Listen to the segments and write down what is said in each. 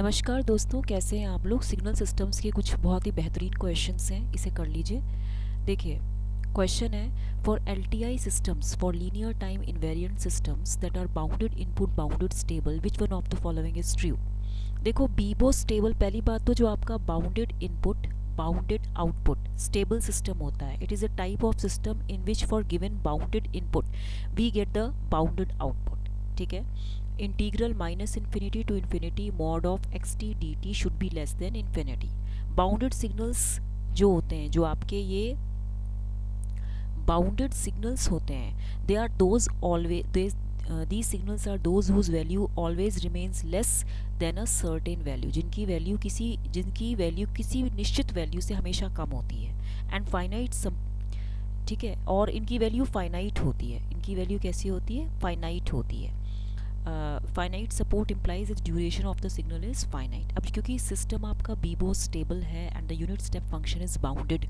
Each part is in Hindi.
नमस्कार दोस्तों, कैसे हैं आप लोग। सिग्नल सिस्टम्स के कुछ बहुत ही बेहतरीन क्वेश्चंस हैं, इसे कर लीजिए। देखिए, क्वेश्चन है for LTI systems for linear time invariant systems that are bounded input bounded stable which one of the following is true. देखो, बीबो स्टेबल, पहली बात तो जो आपका bounded input bounded output stable system होता है, it is a type of system in which for given bounded input we get the bounded output. ठीक है। Integral minus infinity to infinity mod of x t d T should be less than infinity. Bounded signals जो होते हैं, जो आपके ये बाउंडेड सिग्नल्स होते हैं, they are those always these signals are those whose value always remains less than a certain value, जिनकी वैल्यू किसी निश्चित वैल्यू से हमेशा कम होती है। एंड फाइनाइट, ठीक है, और इनकी वैल्यू फाइनाइट होती है। इनकी वैल्यू कैसी होती है? फाइनाइट होती है। Finite support implies the duration of the signal is finite. अब क्योंकि सिस्टम आपका बीबो स्टेबल है and the unit step function is bounded,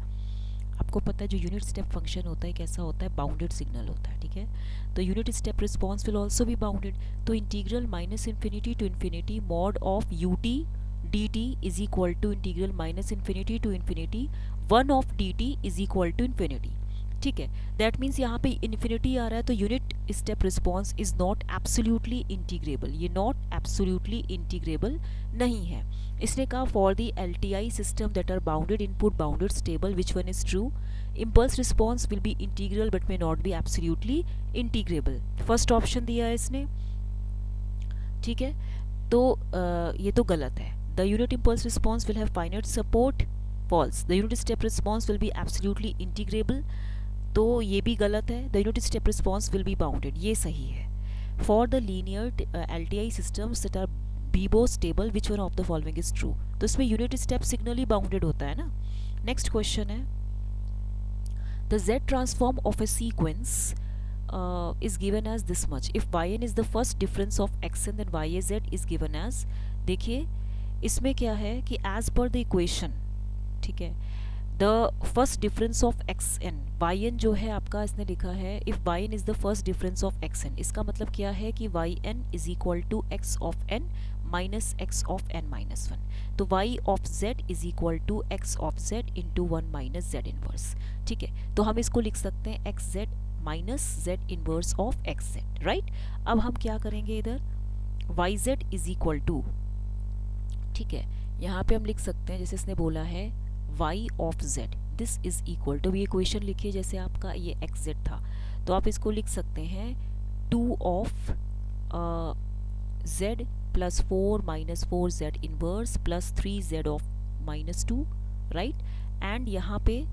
आपको पता है जो यूनिट स्टेप फंक्शन होता है कैसा होता है? बाउंडेड सिग्नल होता है। ठीक है, तो unit step response will also be bounded. तो integral minus infinity to infinity mod of u t d t is equal to integral minus infinity to infinity one of d t is equal to infinity. ठीक है, दैट मीन्स यहाँ पे इन्फिनिटी आ रहा है, तो unit step response is not absolutely integrable. ये नॉट एब्सोल्युटली इंटीग्रेबल नहीं है। इसने कहा for the L T I system that are bounded input bounded stable which one is true, impulse response will be integral but may not be absolutely integrable. First option दिया है इसने। ठीक है, तो ये तो गलत है। The unit impulse response will have finite support, false. The unit step response will be absolutely integrable, तो ये भी गलत है। The unit step response will be bounded, ये सही है। For the linear L T I systems that are BIBO stable which one of the following is true, तो इसमें यूनिट स्टेप सिग्नल ही बाउंडेड होता है ना। नेक्स्ट क्वेश्चन है the Z transform of A sequence is given as this much if yn is the first difference of xn then yz is given as। देखिए, इसमें क्या है कि as per the equation, ठीक है, the first difference of x n, y n जो है आपका इसने लिखा है if y n is the first difference of x n, इसका मतलब क्या है कि y n is equal to x of n minus x of n minus one. तो y of z is equal to x of z into one minus z inverse. ठीक है, तो हम इसको लिख सकते हैं x z minus z inverse of x z, right. अब हम क्या करेंगे इधर, y z is equal to, ठीक है, यहाँ पे हम लिख सकते हैं जैसे इसने बोला है y of z, this is equal to, ये इक्वेशन लिखिए जैसे आपका ये एक्स जेड था, तो आप इसको लिख सकते हैं 2 of z plus 4 minus 4 z inverse plus 3 z of minus 2, right. And यहाँ पे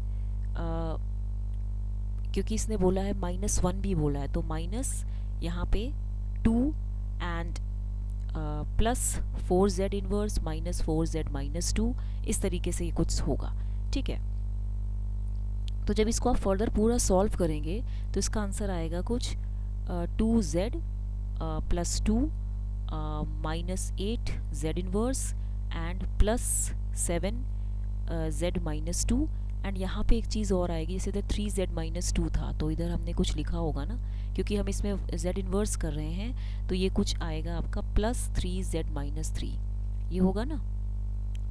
क्योंकि इसने बोला है माइनस 1 भी बोला है, तो माइनस यहाँ पे 2 and plus 4z inverse minus 4z minus 2, इस तरीके से ये कुछ होगा। ठीक है, तो जब इसको आप फर्दर पूरा सॉल्व करेंगे तो इसका आंसर आएगा कुछ 2z plus 2 minus 8z inverse and plus 7z minus 2। And यहाँ पे एक चीज़ और आएगी, जैसे इधर 3z माइनस 2 था तो इधर हमने कुछ लिखा होगा ना, क्योंकि हम इसमें z इनवर्स कर रहे हैं, तो ये कुछ आएगा आपका प्लस 3z माइनस 3, ये होगा ना,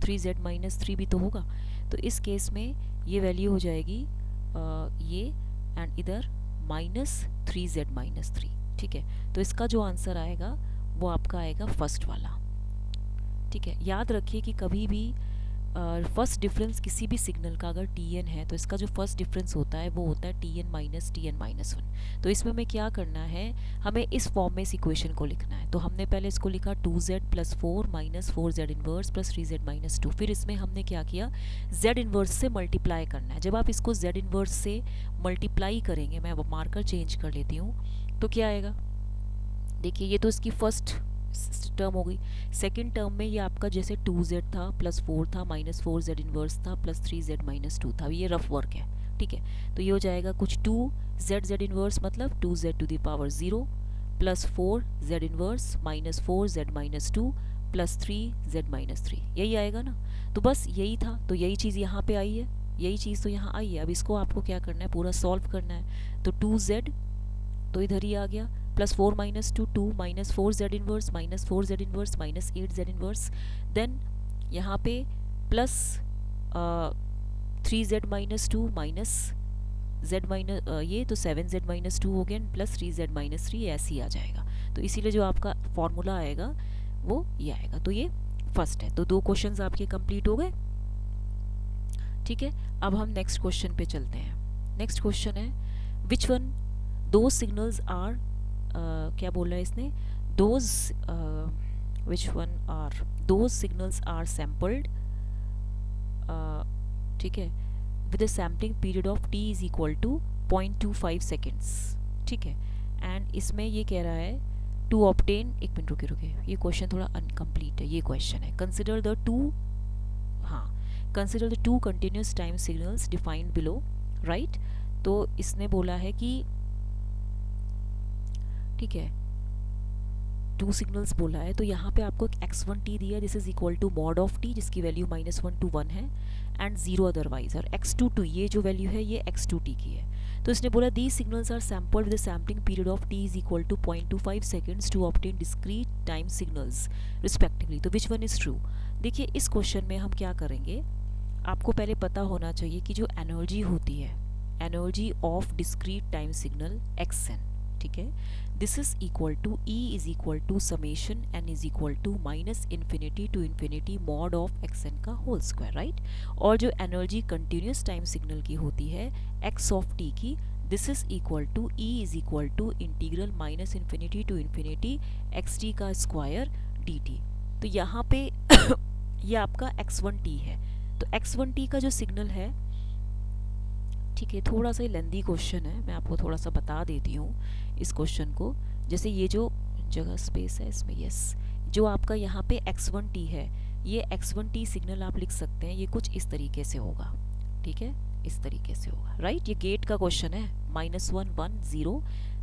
3z माइनस 3 भी तो होगा। तो इस केस में ये वैल्यू हो जाएगी ये, एंड इधर माइनस 3z माइनस 3। ठीक है, तो इसका जो आंसर आएगा वो आपका आएगा फर्स्ट वाला। ठीक है, याद रखिए कि कभी भी फर्स्ट डिफरेंस किसी भी सिग्नल का अगर tn है तो इसका जो फर्स्ट डिफरेंस होता है वो होता है tn माइनस 1। तो इसमें हमें क्या करना है, हमें इस फॉर्म में इस इक्वेशन को लिखना है। तो हमने पहले इसको लिखा 2z plus 4 minus 4z inverse plus 3z minus 2, फिर इसमें हमने क्या किया, z इनवर्स से मल्टीप्लाई करना है। जब आप इसको z इनवर्स से मल्टीप्लाई करेंगे, मैं मार्कर चेंज कर लेती हूँ, तो क्या आएगा, देखिए ये तो इसकी फर्स्ट टर्म हो गई। सेकेंड टर्म में ये आपका जैसे 2z था प्लस 4 था माइनस 4z इनवर्स था प्लस 3z माइनस 2 था, ये रफ वर्क है। ठीक है, तो ये हो जाएगा कुछ 2z इनवर्स मतलब 2z to the power 0 plus 4z inverse minus 4z minus 2 plus 3z minus 3, यही आएगा ना। तो बस यही था, तो यही चीज़ यहाँ पे आई है, यही चीज़ तो यहाँ आई है। अब इसको आपको क्या करना है, पूरा सॉल्व करना है। तो 2z तो इधर ही आ गया, plus 4 minus 2 2 minus 4 z inverse minus 4 z inverse minus 8 z inverse, then यहाँ पे plus 3 z minus 2 minus z minus ये तो 7 जेड माइनस 2 हो गया प्लस 3 जेड माइनस 3 ऐसे ही आ जाएगा। तो इसीलिए जो आपका फॉर्मूला आएगा वो ये आएगा। तो ये फर्स्ट है। तो 2 क्वेश्चंस आपके कंप्लीट हो गए। ठीक है, अब हम नेक्स्ट क्वेश्चन पे चलते हैं। नेक्स्ट क्वेश्चन है विच वन दो सिग्नल्स आर, क्या बोल रहा है इसने, those which one are those signals are sampled, ठीक है, with a sampling period of t is equal to 0.25 seconds. ठीक है, एंड इसमें ये कह रहा है टू ऑब्टेन, एक मिनट रुके रुके, ये क्वेश्चन थोड़ा अनकम्प्लीट है। ये क्वेश्चन है कंसिडर द टू, हाँ, consider the two continuous time signals defined below, right. तो इसने बोला है कि, ठीक है, 2 सिग्नल्स बोला है। तो यहाँ पे आपको x1t दिया, this is equal to mod of t जिसकी वैल्यू -1 to 1 है एंड 0 अदरवाइज, और x22 ये जो वैल्यू है ये x2t की है। तो इसने बोला the signals are sampled with sampling period of t is equal to 0.25 seconds to obtain discrete time signals respectively. तो विच वन इज ट्रू। देखिए इस क्वेश्चन में हम क्या करेंगे, आपको पहले पता होना चाहिए कि जो एनर्जी होती है, energy of discrete time signal xn, ठीक है, this is equal to E is equal to summation n is equal to -minus infinity to infinity mod of xn का होल स्क्वायर, राइट। और जो एनर्जी कंटिन्यूस टाइम सिग्नल की होती है x ऑफ t की, this is equal to E is equal to integral -minus infinity to infinity xt का स्क्वायर dt। तो यहाँ पे ये आपका x1t है। तो x1t का जो सिग्नल है, ठीक है, थोड़ा सा लेंदी क्वेश्चन है, मैं आपको थोड़ा सा बता देती हूँ इस क्वेश्चन को। जैसे ये जो जगह स्पेस है इसमें, यस, जो आपका यहाँ पे x1t है, ये x1t सिग्नल आप लिख सकते हैं, ये कुछ इस तरीके से होगा। ठीक है, इस तरीके से होगा, राइट। ये गेट का क्वेश्चन है, -1 1 0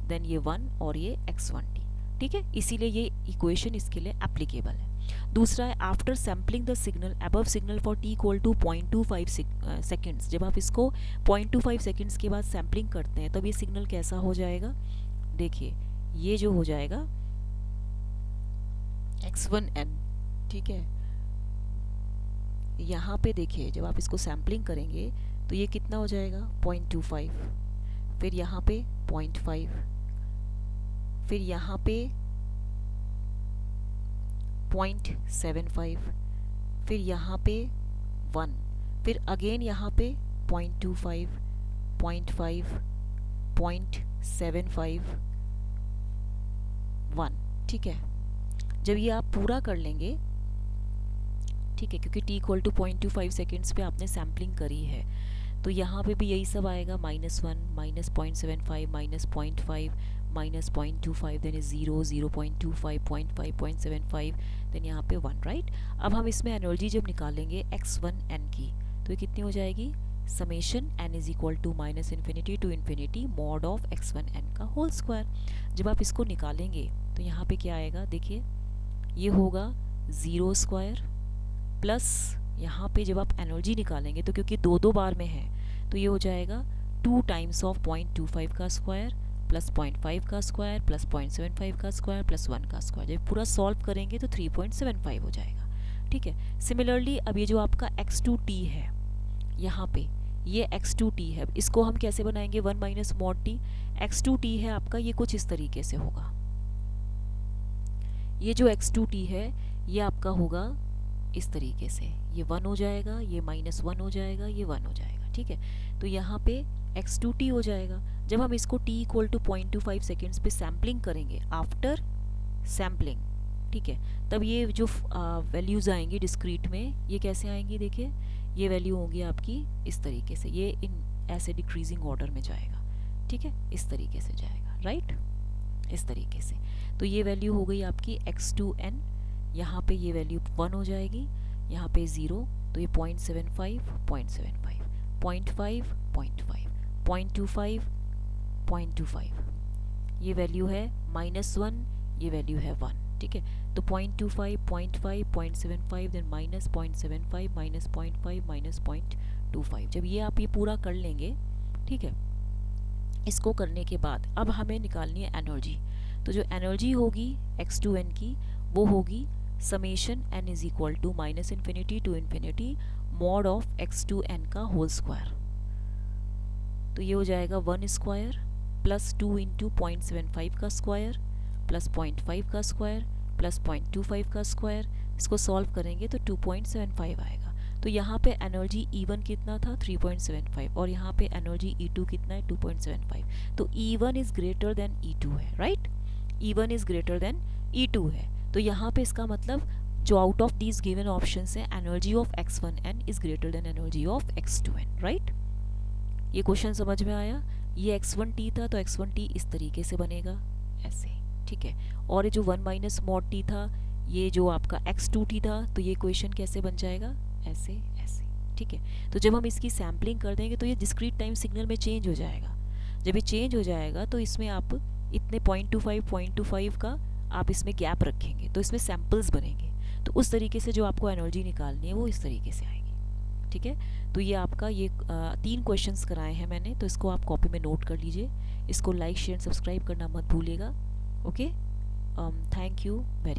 देन ये 1 और ये x1t। ठीक है, इसीलिए ये इक्वेशन इसके लिए एप्लीकेबल है। दूसरा है after sampling the signal above signal for t equal to 0.25 seconds. जब आप इसको 0.25 सेकेंड्स के बाद सैम्पलिंग करते हैं तब ये सिग्नल कैसा हो जाएगा, देखिए ये जो हो जाएगा x1n। ठीक है, यहाँ पे देखिए जब आप इसको सैम्पलिंग करेंगे तो ये कितना हो जाएगा 0.25, फिर यहाँ पे 0.5, फिर यहाँ पे 0.75, फिर यहाँ पे 1, फिर अगेन यहाँ पे 0.25, 0.5, 0.75, 1। ठीक है, जब ये आप पूरा कर लेंगे, ठीक है, क्योंकि t इक्वल टू 0.25 सेकेंड्स पे आपने सैम्पलिंग करी है, तो यहाँ पे भी यही सब आएगा, -1 -0.75 -0.5 -0.25, देन 0 0.25 0.5 0.75, देन यहाँ पे 1, राइट। अब हम इसमें एनर्जी जब निकालेंगे x1n की, तो ये कितनी हो जाएगी, summation n is equal to -minus infinity to infinity mod of x1n का होल स्क्वायर। जब आप इसको निकालेंगे तो यहाँ पे क्या आएगा, देखिए ये होगा 0 स्क्वायर प्लस यहाँ पे जब आप एनर्जी निकालेंगे तो क्योंकि दो बार में है तो ये हो जाएगा 2 टाइम्स ऑफ 0.25 का स्क्वायर प्लस 0.5 का स्क्वायर प्लस 0.75 का स्क्वायर प्लस 1 का स्क्वायर। जब पूरा सॉल्व करेंगे तो 3.75 हो जाएगा। ठीक है, सिमिलरली अब ये जो आपका x2t है, यहाँ पे ये x2t है, इसको हम कैसे बनाएंगे, 1 माइनस मॉड t। x2t है आपका, ये कुछ इस तरीके से होगा, ये जो x2t है ये आपका होगा इस तरीके से, ये 1 हो जाएगा, ये -1 हो जाएगा, ये 1 हो जाएगा। ठीक है, तो यहाँ पे x2t हो जाएगा। जब हम इसको t इक्वल टू 0.25 सेकेंड्स पे सैम्पलिंग करेंगे आफ्टर सैम्पलिंग, ठीक है, तब ये जो वैल्यूज़ आएंगी डिस्क्रीट में, ये कैसे आएंगी, देखिए ये वैल्यू होंगी आपकी इस तरीके से, ये इन ऐसे डिक्रीजिंग ऑर्डर में जाएगा। ठीक है, इस तरीके से जाएगा, राइट, इस तरीके से। तो ये वैल्यू हो गई आपकी x2n, यहाँ पे ये वैल्यू 1 हो जाएगी, यहाँ पे 0, तो ये 0.75 0.75 0.5 0.5 0.25 0.25, ये वैल्यू है -1, ये वैल्यू है 1। ठीक है, तो 0.25 0.5 0.75 देन -0.75 -0.5 -0.25। जब ये आप ये पूरा कर लेंगे, ठीक है, इसको करने के बाद अब हमें निकालनी है एनर्जी। तो जो एनर्जी होगी x2n की वो होगी summation n is equal to -∞ to ∞ mod of x2n का होल स्क्वायर। तो ये हो जाएगा 1 स्क्वायर प्लस 2 इंटू 0.75 का स्क्वायर प्लस 0.5 का स्क्वायर प्लस 0.25 का स्क्वायर। इसको सॉल्व करेंगे तो 2.75 आएगा। तो यहाँ पे एनर्जी E1 कितना था 3.75 और यहाँ पे एनर्जी E2 कितना है 2.75। तो E1 is greater then E2 है, right? E1 is greater then E2 है। तो यहाँ पे इसका मतलब जो out of these given option है energy of x1n is greater than energy of x2n, right? ये क्वेश्चन समझ में आया? ये x1t था तो x1t इस तरीके से बनेगा, ऐसे, ठीक है। और ये जो 1 माइनस मॉड t था, ये जो आपका x2t था, तो ये क्वेश्चन कैसे बन जाएगा, ऐसे ऐसे, ठीक है। तो जब हम इसकी सैम्पलिंग कर देंगे तो ये डिस्क्रीट टाइम सिग्नल में चेंज हो जाएगा। जब ये चेंज हो जाएगा तो इसमें आप इतने 0.25 का आप इसमें गैप रखेंगे तो इसमें सैम्पल्स बनेंगे। तो उस तरीके से जो आपको एनर्जी निकालनी है वो इस तरीके से आएगी, ठीक है। तो ये आपका ये 3 क्वेश्चंस कराए हैं मैंने, तो इसको आप कॉपी में नोट कर लीजिए। इसको लाइक शेयर सब्सक्राइब करना मत भूलिएगा। Okay, thank you very